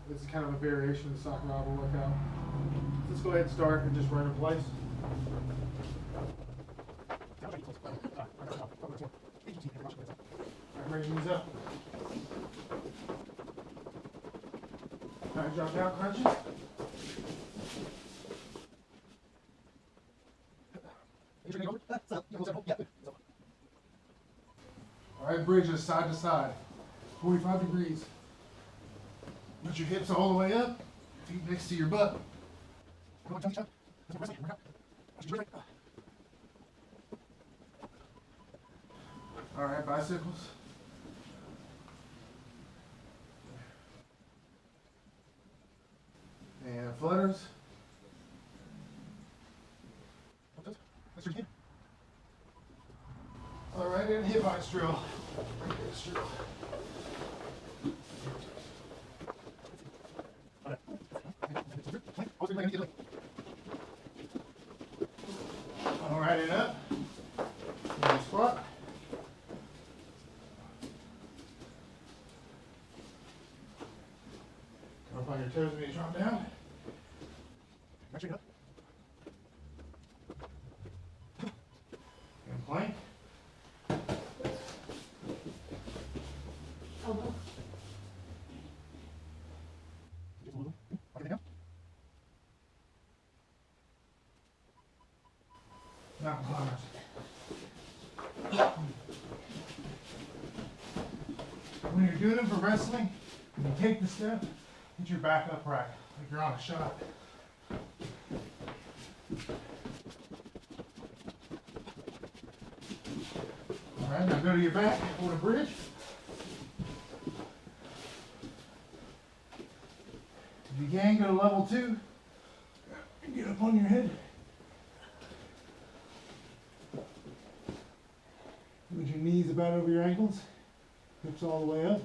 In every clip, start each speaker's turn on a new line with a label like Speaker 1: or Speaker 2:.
Speaker 1: This is kind of a variation of the Sakuraba workout. Let's go ahead and start and just run in place. Alright, ready to knees up. Alright, drop down, crunches. Alright, bridge us side to side. 45 degrees. Put your hips all the way up, feet next to your butt. Alright, bicycles. And flutters. Alright, and hip hinge drill. Alright, and up. And squat. Come up on your toes when you drop down. And plank. Mountain climbers. When you're doing them for wrestling, when you take the step, get your back upright, like you're on a shot. Alright, now go to your back, hold a bridge. If you can, go to level 2. And get up on your head. With your knees about over your ankles, hips all the way up.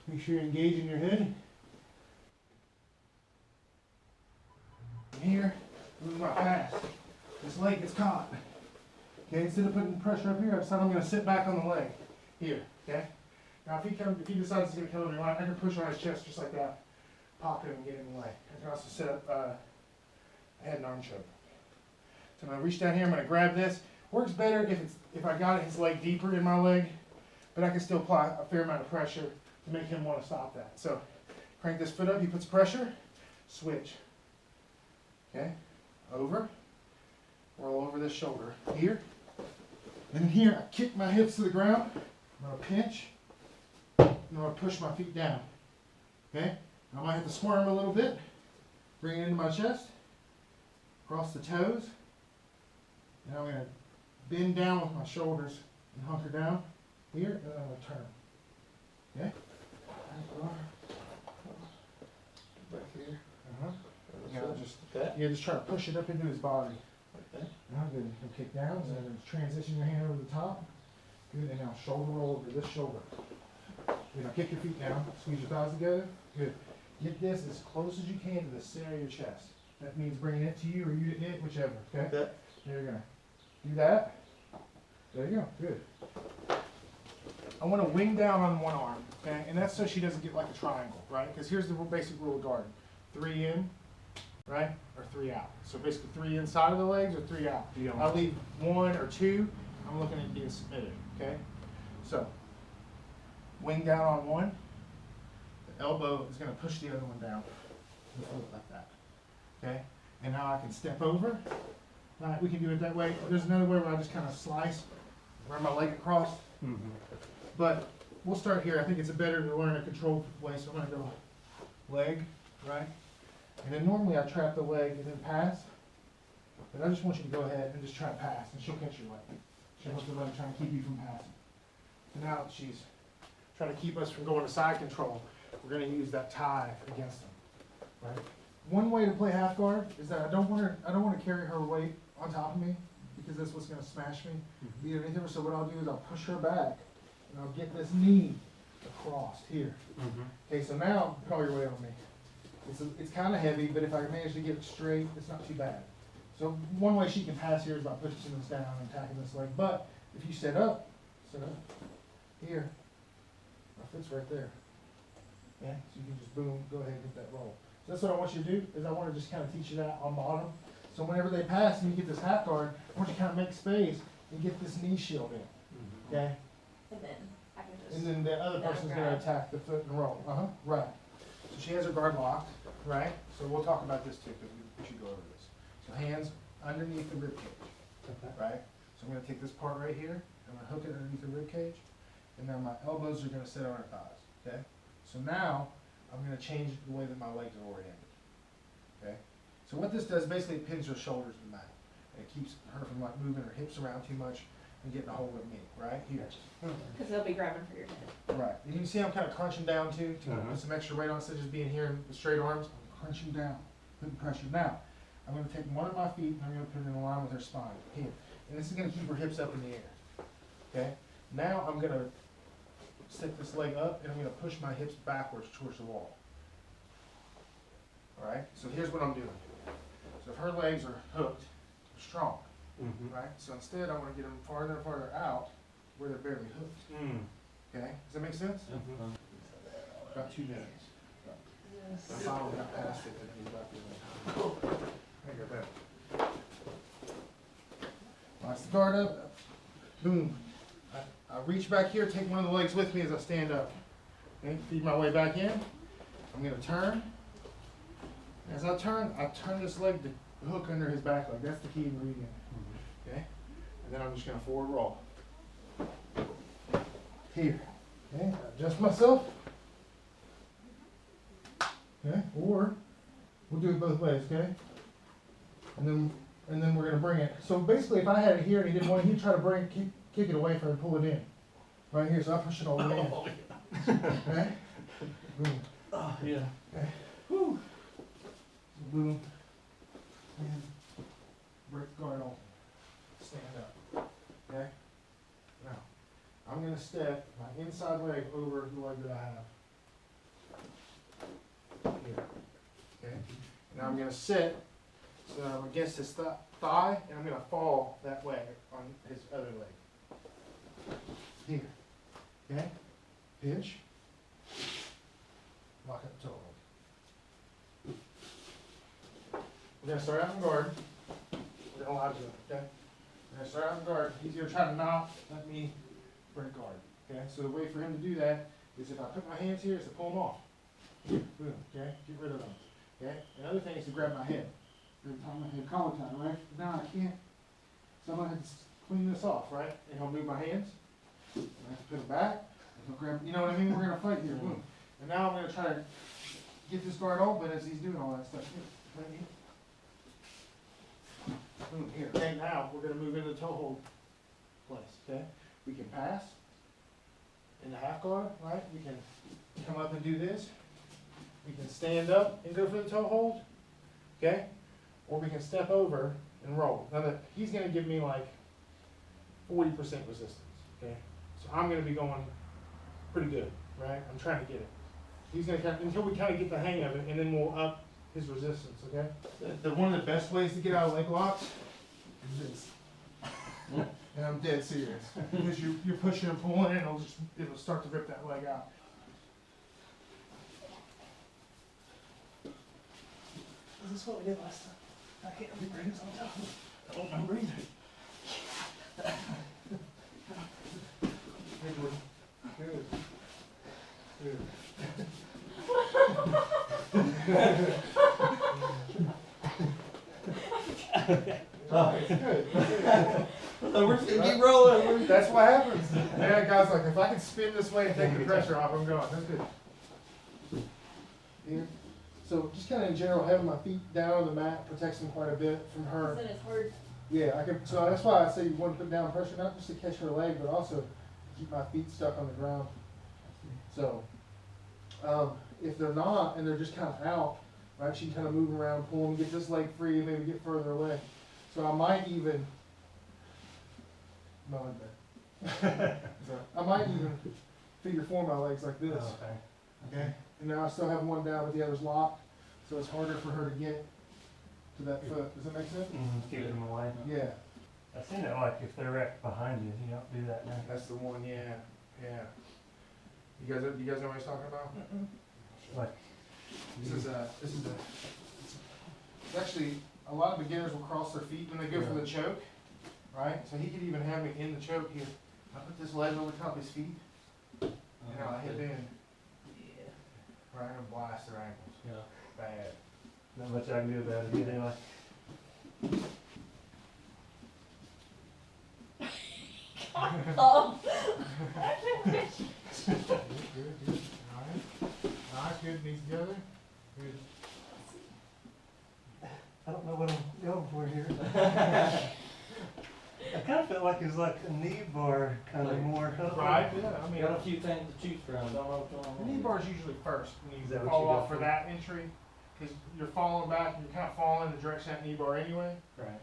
Speaker 1: Make sure you're engaging your head. And here, this is my pass. This leg gets caught. Okay, instead of putting pressure up here, I decide I'm going to sit back on the leg. Here, okay? Now if he decides he's going to come over your line, I can push on his chest just like that. Pop him and get in the way. I can also set up a head and arm choke. So I'm going to reach down here, I'm going to grab this. Works better if I got his leg deeper in my leg, but I can still apply a fair amount of pressure to make him want to stop that. So crank this foot up, he puts pressure, switch. Okay, over, roll over this shoulder. Here, and here I kick my hips to the ground, I'm going to pinch, and I'm going to push my feet down. Okay, I might have to squirm a little bit, bring it into my chest, cross the toes, and I'm going to bend down with my shoulders and hunker down here, and then I'm going to turn. Okay? Back here. Just try to push it up into his body. Okay. Now good. You kick down, and then transition your hand over the top. Good. And now shoulder roll over this shoulder. Good. Now kick your feet down. Squeeze your thighs together. Good. Get this as close as you can to the center of your chest. That means bringing it to you or you to it, whichever. Okay? There you go. Do that. There you go. Good. I want to wing down on one arm, okay? And that's so she doesn't get like a triangle, right? Because here's the basic rule of garden. 3 in, right? Or 3 out. So basically 3 inside of the legs or 3 out. I'll leave 1 or 2. I'm looking at being submitted, okay? So, wing down on one. The elbow is going to push the other one down. Just like that, okay? And now I can step over. Right, we can do it that way. There's another way where I just kind of slice, run my leg across. But we'll start here. I think it's better to learn a controlled way. So I'm going to go leg, right? And then normally I trap the leg and then pass. But I just want you to go ahead and just try to pass. And she'll catch your leg. She'll hook the leg trying to keep you from passing. And now that she's trying to keep us from going to side control, we're going to use that tie against them. Right? One way to play half guard is that I don't want to carry her weight on top of me because that's what's going to smash me. So what I'll do is I'll push her back and I'll get this knee across here. Okay, so now put all your weight on me. It's kind of heavy, but if I manage to get it straight, it's not too bad. So one way she can pass here is by pushing this down and attacking this leg. But if you set up here, my foot's right there. Okay, so you can just boom, go ahead and hit that roll. So that's what I want you to do, is I want to just kind of teach you that on bottom. So whenever they pass and you get this half guard, I want you to kind of make space and get this knee shield in, okay?
Speaker 2: And then I can just.
Speaker 1: And then the other person's gonna attack the foot and roll, right. So she has her guard locked, right? So we'll talk about this too, because we should go over this. So hands underneath the rib cage, right? So I'm gonna take this part right here, I'm gonna hook it underneath the rib cage, and now my elbows are gonna sit on her thighs, okay? So now, I'm gonna change the way that my legs are oriented, okay? So what this does, basically it pins her shoulders to the mat. And it keeps her from like moving her hips around too much and getting a hold of me, right? Here.
Speaker 2: Because they'll be grabbing for your head.
Speaker 1: Right. And you can see I'm kind of crunching down too, to put some extra weight on instead of just being here with straight arms. I'm crunching down, putting pressure. Now, I'm gonna take one of my feet and I'm gonna put it in line with her spine, here. And this is gonna keep her hips up in the air, okay? Now I'm gonna stick this leg up and I'm gonna push my hips backwards towards the wall. All right, so here's what I'm doing. So if her legs are hooked, they're strong, right? So instead, I want to get them farther and farther out where they're barely hooked. Okay, does that make sense? About 2 minutes. I finally got past it, and he's about to I got that. Launch the guard up, boom. I reach back here, take one of the legs with me as I stand up. Okay, feed my way back in. I'm gonna turn. As I turn this leg to hook under his back leg. That's the key ingredient. Okay? And then I'm just going to forward roll. Here. Okay? Adjust myself. Okay? Or we'll do it both ways, okay? And then we're going to bring it. So basically if I had it here and he didn't want it, he'd try to kick it away from it and pull it in. Right here, so I push it all the way in. Okay? Boom.
Speaker 3: Oh, yeah.
Speaker 1: Okay. Whew. Boom, and break guard open, stand up, okay? Now, I'm gonna step my inside leg over the leg that I have. Here, okay? Now I'm gonna sit, so I'm against his thigh, and I'm gonna fall that way on his other leg. Here, okay? Pinch, lock up the toe. We're going to start out in guard. We're going to allow you, okay? We're going to start out in guard. He's going to try to not let me break guard, okay? So the way for him to do that is if I put my hands here, is to pull them off. Boom, okay? Get rid of them, okay? Another thing is to grab my head. Every time my head collar tie, right? Now I can't. So I'm going to have to clean this off, right? And he'll move my hands. I have to put them back. And he'll grab, you know what I mean? We're going to fight here, boom. And now I'm going to try to get this guard open as he's doing all that stuff. Here. Boom, here. Okay, now we're going to move into the toehold place, okay? We can pass in the half guard, right? We can come up and do this. We can stand up and go for the toehold, okay? Or we can step over and roll. Now he's going to give me like 40% resistance, okay? So I'm going to be going pretty good, right? I'm trying to get it. He's going to kind of, until we kind of get the hang of it, and then we'll up his resistance, okay? One of the best ways to get out of leg locks is this. And I'm dead serious. Because you're pushing and pulling and it'll start to rip that leg out. This is what we did last time. I can't remember it on top. I don't remember either. Good. Good. Oh, it's good.
Speaker 3: We're just gonna keep rolling.
Speaker 1: That's what happens. Yeah, guys, like if I can spin this way and take the pressure off, I'm going. That's good. Here. So just kind of in general, having my feet down on the mat protects them quite a bit from her.
Speaker 2: Then it's hard.
Speaker 1: Yeah, I can. So that's why I say you want to put down pressure, not just to catch her leg, but also keep my feet stuck on the ground. So if they're not and they're just kind of out, right, she can kind of move around, pull them, get this leg free, maybe get further away. So I might even, no, I might even figure four my legs like this. Okay. And now I still have one down, but the other's locked, so it's harder for her to get to that foot. Does that make sense?
Speaker 3: Keep them away.
Speaker 1: Yeah.
Speaker 4: I've seen it like if they're right behind you, you don't do that now.
Speaker 1: That's the one. Yeah. Yeah. You guys know what he's talking about?
Speaker 4: Like,
Speaker 1: It's actually, a lot of beginners will cross their feet when they go for the choke, right? So he could even have me in the choke here. I put this leg over top his feet, and I hit in.
Speaker 3: Yeah.
Speaker 1: Right, I'm gonna blast their ankles.
Speaker 3: Yeah.
Speaker 1: Bad.
Speaker 4: not much I can do about it yet anyway.
Speaker 2: Oh.
Speaker 1: Good. Alright, good, knees together. Good.
Speaker 4: I don't know what I'm going for here. I kind of felt like it was like a knee bar, kind of more.
Speaker 1: Right, yeah, I mean,
Speaker 3: Got a few things to choose from. Don't know which one.
Speaker 1: the knee bar's usually first when
Speaker 4: Is
Speaker 1: you
Speaker 4: that what
Speaker 1: fall
Speaker 4: you go
Speaker 1: off for
Speaker 4: for?
Speaker 1: that entry, because you're falling back, and you're kind of falling in the direction of that knee bar anyway.
Speaker 3: Right.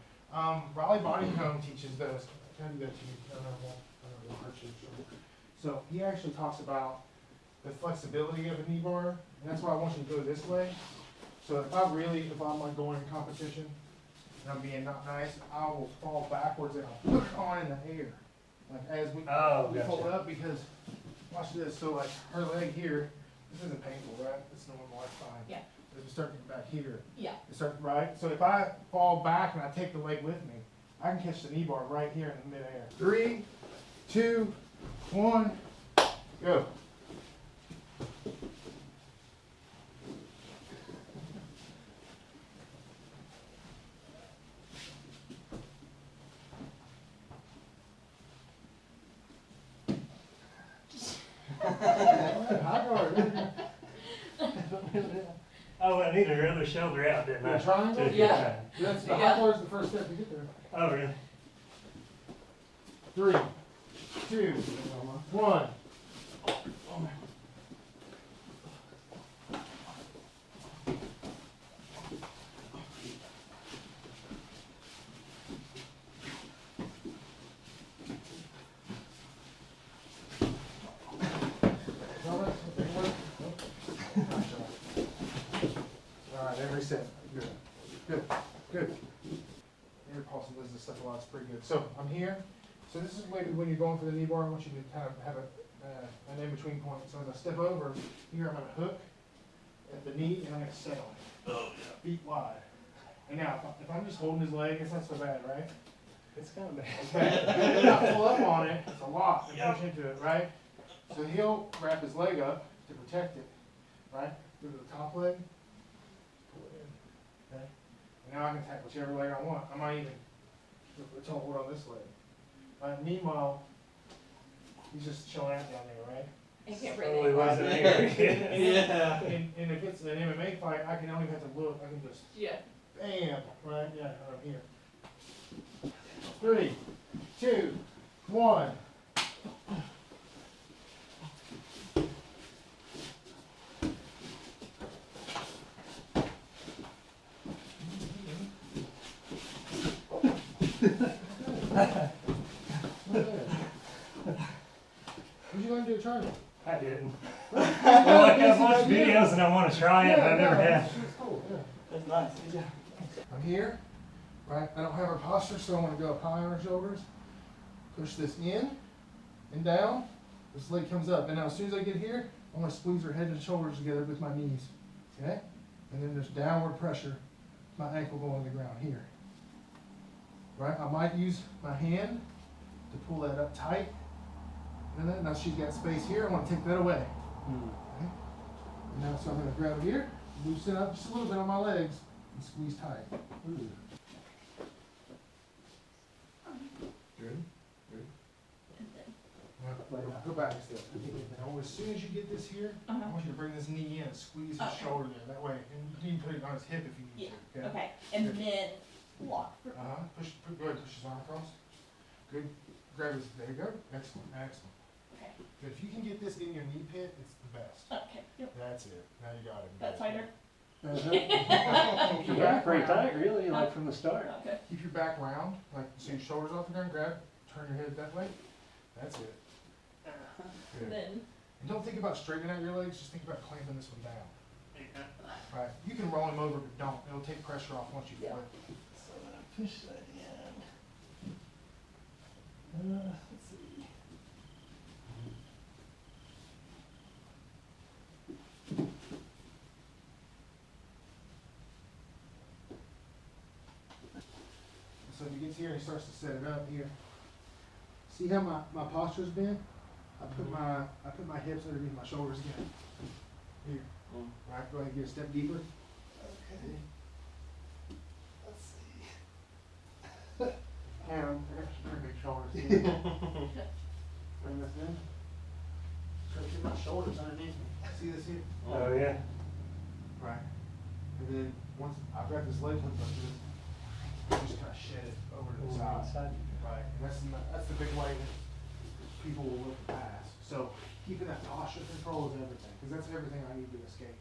Speaker 1: Raleigh Body Cone teaches those. Can I do that to you? I don't know if it'll hurt you. So he actually talks about the flexibility of a knee bar, and that's why I want you to go this way. So if I'm like going in competition, and I'm being not nice, I will fall backwards and I'll put it on in the air. Like as we fold
Speaker 4: Gotcha.
Speaker 1: up, because, watch this, so like her leg here, this isn't painful, right? It's normal, that's fine.
Speaker 2: Yeah.
Speaker 1: As we start getting back here,
Speaker 2: Yeah.
Speaker 1: it starts, right? So if I fall back and I take the leg with me, I can catch the knee bar right here in the midair. 3, 2, 1, go. High guard.
Speaker 4: Oh, I needed her other shoulder out, didn't I?
Speaker 1: The triangle?
Speaker 2: Yeah.
Speaker 1: That's the
Speaker 2: Yeah.
Speaker 1: high guard is the first step to get there.
Speaker 4: Oh, really?
Speaker 1: 3, 2, 1. Alright, every set. Good. Good. Good. Air pulse and this stuff a lot is pretty good. So I'm here. So this is maybe when you're going for the knee bar, I want you to kind of have an in-between point. So as I step over, here I'm going to hook at the knee and I'm going to set on it. Oh, yeah. Feet wide. And now, if I'm just holding his leg, it's not so bad, right?
Speaker 4: It's kind of bad.
Speaker 1: Okay. If I pull up on it, it's a lot to push into it, right? So he'll wrap his leg up to protect it, right? Go to the top leg, pull it in, okay? And now I can attack whichever leg I want. I might even put a toehold on this leg. Meanwhile, he's just chilling out down there, right?
Speaker 2: I can't
Speaker 4: Totally
Speaker 2: breathe.
Speaker 4: wasn't angry.
Speaker 3: Yeah.
Speaker 1: And if it's an MMA fight, I don't even have to look. I can just
Speaker 2: Yeah.
Speaker 1: bam, right? Yeah, I'm here. 3, 2, 1. What'd you learn to do a triangle?
Speaker 4: I didn't. Well, like I've watched videos and I want to try it, but I never have.
Speaker 1: It's cool, yeah.
Speaker 3: That's nice. Yeah.
Speaker 1: I'm here, right? I don't have her posture, so I'm gonna go up high on her shoulders. Push this in and down. This leg comes up. And now as soon as I get here, I'm gonna squeeze her head and shoulders together with my knees. Okay? And then there's downward pressure. My ankle going to the ground here. Right? I might use my hand to pull that up tight. And then now she's got space here. I want to take that away. Okay? And now so I'm gonna grab it here, loosen up just a little bit on my legs, and squeeze tight. Good. Good. Now, go back a step. Now, as soon as you get this here, I want you to bring this knee in, squeeze his
Speaker 2: Okay.
Speaker 1: shoulder there. That way, and you can even put it on his hip if you need
Speaker 2: Yeah.
Speaker 1: to.
Speaker 2: Okay. And then lock.
Speaker 1: Go ahead, push his arm across. Good. Grab his. There you go. Excellent. Excellent.
Speaker 2: Okay.
Speaker 1: Good. If you can get this in your knee pit, it's the best.
Speaker 2: Okay. Yep.
Speaker 1: That's it. Now you got it.
Speaker 2: That's tighter.
Speaker 1: Keep your back round.
Speaker 4: really, like from the start.
Speaker 2: Okay.
Speaker 1: Keep your back round, like so your shoulders off the ground. Grab. Turn your head that way. That's it. Good.
Speaker 2: And then.
Speaker 1: And don't think about straightening out your legs, just think about clamping this one down. Right. You can roll him over, but don't. It'll take pressure off once you
Speaker 2: Yeah.
Speaker 1: flip.
Speaker 4: So I'm gonna push that in. Let's see.
Speaker 1: So if he gets here and he starts to set it up here, see how my posture's bent? I put my hips underneath my shoulders again. Here. Right, go ahead and get a step deeper. Okay. Let's see. Hand, very big shoulders. Bring this in. Try to get my shoulders underneath me. See this here?
Speaker 4: Oh, yeah.
Speaker 1: Right. And then once I've got this leg lift like this, I just kind of shed it over to the side. Right. And that's the big way that people will look to pass. So keeping that posture control is everything, because that's everything I need to escape.